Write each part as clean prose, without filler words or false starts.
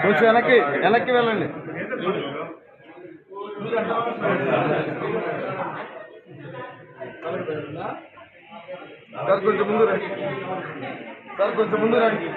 కొంచెం వెనక్కి వెళ్ళండి. సార్ కొంచెం ముందు రండి. సార్ కొంచెం ముందు రండి.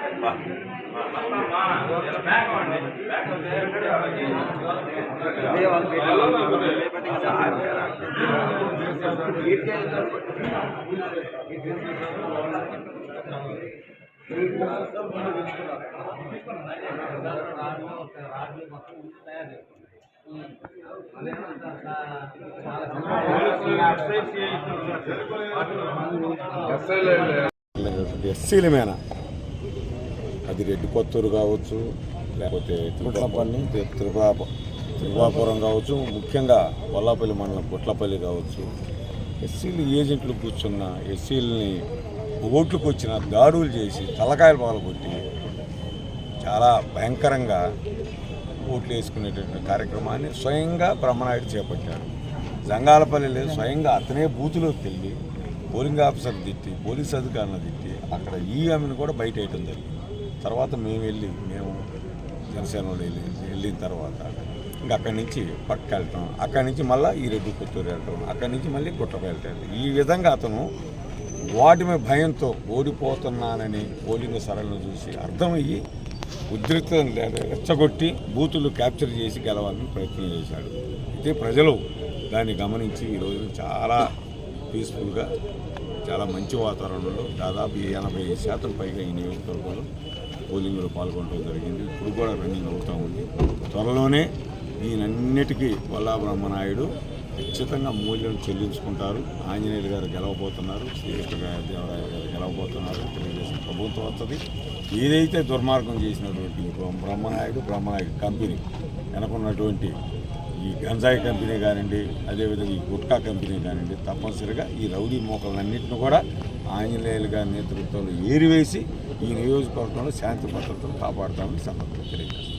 ఎస్సీల మీద అది రెడ్డి కొత్తూరు కావచ్చు, లేకపోతే తిరువాపురం కావచ్చు, ముఖ్యంగా వల్లాపల్లి మండలం గుట్లపల్లి కావచ్చు, ఎస్సీలు ఏజెంట్లు కూర్చున్న ఎస్సీలని ఓట్లకు వచ్చిన దాడులు చేసి తలకాయలు పగలగొట్టి చాలా భయంకరంగా ఓట్లు వేసుకునేటువంటి కార్యక్రమాన్ని స్వయంగా బ్రహ్మనాయుడు చేపట్టాడు. జంగాలపల్లిలో స్వయంగా అతనే బూతులోకి వెళ్ళి పోలింగ్ ఆఫీసర్ తిట్టి, పోలీస్ అధికారులను తిట్టి అక్కడ ఈఎంని కూడా బయట వేయటం జరిగింది. తర్వాత మేము జనసేనలో వెళ్ళిన తర్వాత ఇంకా అక్కడి నుంచి పట్టుకెళ్ళటం, అక్కడి నుంచి మళ్ళీ ఈ రెడ్డి కొత్తూరు వెళ్ళటం, అక్కడి నుంచి మళ్ళీ గుట్టకు వెళ్ళటం. ఈ విధంగా అతను వాటిమి భయంతో ఓడిపోతున్నానని పోలింగ్ సరళను చూసి అర్థమయ్యి ఉద్రిక్తం రెచ్చగొట్టి బూతులు క్యాప్చర్ చేసి గెలవాలని ప్రయత్నం చేశాడు. అయితే ప్రజలు దాన్ని గమనించి ఈరోజు చాలా పీస్ఫుల్గా, చాలా మంచి వాతావరణంలో దాదాపు 80% పైగా ఈ నియోజకవర్గంలో పోలింగ్లో పాల్గొనడం జరిగింది. ఇప్పుడు కూడా రన్నింగ్ అవుతూ ఉంది. త్వరలోనే ఈయనన్నిటికీ వల్లా బ్రహ్మనాయుడు ఖచ్చితంగా మూల్యం చెల్లించుకుంటారు. ఆంజనేయులు గారు గెలవబోతున్నారు, శ్రీకృష్ణ దేవరాయ గారు గెలవబోతున్నారు, తెలుగుదేశం ప్రభుత్వం వస్తుంది. ఏదైతే దుర్మార్గం చేసినటువంటి బ్రహ్మనాయుడు కంపెనీ వెనకున్నటువంటి ఈ గంజాయి కంపెనీ కానివ్వండి, అదేవిధంగా ఈ గుట్కా కంపెనీ కానివ్వండి, తప్పనిసరిగా ఈ రౌడీ మోకలన్నింటినీ కూడా ఆంజనేయులు గారి నేతృత్వంలో ఏరివేసి ఈ నియోజకవర్గంలో శాంతి భద్రతను కాపాడుతామని సందర్భంగా తెలియజేస్తారు.